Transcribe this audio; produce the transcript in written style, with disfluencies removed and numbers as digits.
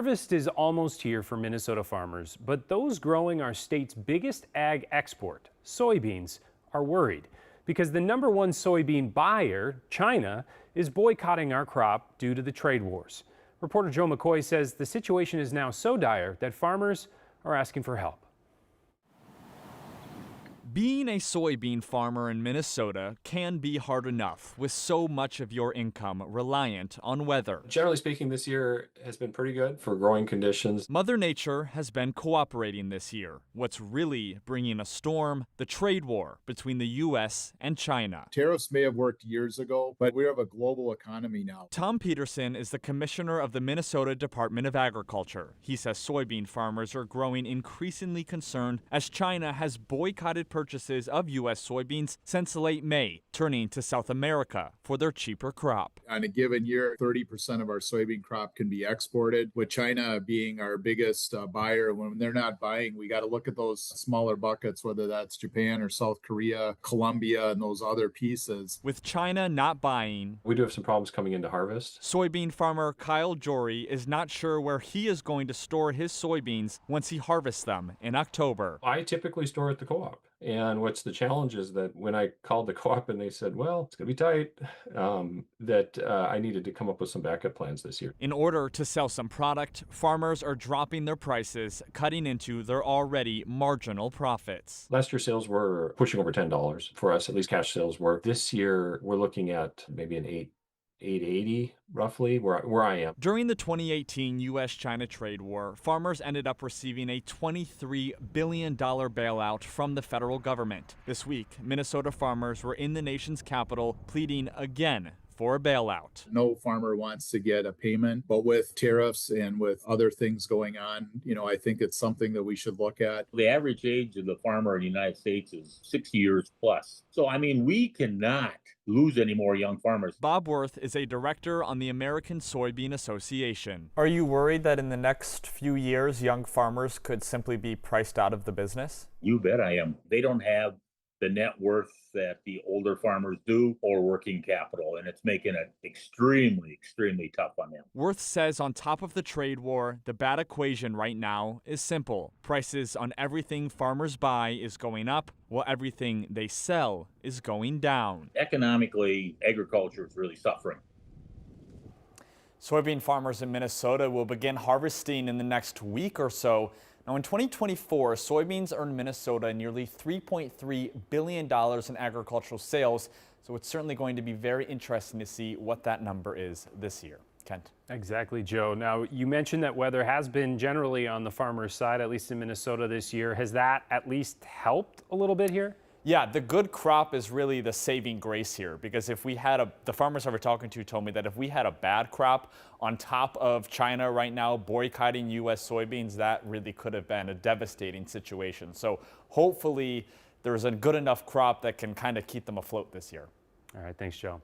Harvest is almost here for Minnesota farmers, but those growing our state's biggest ag export, soybeans, are worried because the number one soybean buyer, China, is boycotting our crop due to the trade wars. Reporter Joe McCoy says the situation is now so dire that farmers are asking for help. Being a soybean farmer in Minnesota can be hard enough with so much of your income reliant on weather. Generally speaking, this year has been pretty good for growing conditions. Mother Nature has been cooperating this year. What's really bringing a storm? The trade war between the U.S. and China. Tariffs may have worked years ago, but we have a global economy now. Tom Peterson is the commissioner of the Minnesota Department of Agriculture. He says soybean farmers are growing increasingly concerned as China has boycotted purchases of U.S. soybeans since late May, turning to South America for their cheaper crop. On a given year, 30% of our soybean crop can be exported, with China being our biggest buyer. When they're not buying, we got to look at those smaller buckets, whether that's Japan or South Korea, Colombia, and those other pieces. With China not buying, We do have some problems coming into harvest. soybean farmer Kyle Jory is not sure where he is going to store his soybeans once he harvests them in October. I typically store at the co-op. And what's the challenge is that when I called the co-op and they said, well, it's going to be tight, I needed to come up with some backup plans this year. In order to sell some product, farmers are dropping their prices, cutting into their already marginal profits. Last year sales were pushing over $10 for us, at least cash sales were. This year we're looking at maybe an 880 roughly where I am. During the 2018 U.S.-China trade war, farmers ended up receiving a $23 billion bailout from the federal government. This week, Minnesota farmers were in the nation's capital pleading again for a bailout. No farmer wants to get a payment, but with tariffs and with other things going on, I think it's something that we should look at. The average age of the farmer in the United States is 60 years plus. So, we cannot lose any more young farmers. Bob Worth is a director on the American Soybean Association. Are you worried that in the next few years, young farmers could simply be priced out of the business? You bet I am. They don't have the net worth that the older farmers do or working capital, and it's making it extremely, extremely tough on them. Worth says on top of the trade war, the bad equation right now is simple. Prices on everything farmers buy is going up, while everything they sell is going down. Economically, agriculture is really suffering. Soybean farmers in Minnesota will begin harvesting in the next week or so. Now, in 2024, soybeans earned Minnesota nearly $3.3 billion in agricultural sales, so it's certainly going to be very interesting to see what that number is this year. Kent. Exactly, Joe. Now, you mentioned that weather has been generally on the farmer's side, at least in Minnesota this year. Has that at least helped a little bit here? Yeah, the good crop is really the saving grace here, because if we had the farmers I was talking to told me that if we had a bad crop on top of China right now boycotting U.S. soybeans, that really could have been a devastating situation. So hopefully there's a good enough crop that can kind of keep them afloat this year. All right, thanks, Joe.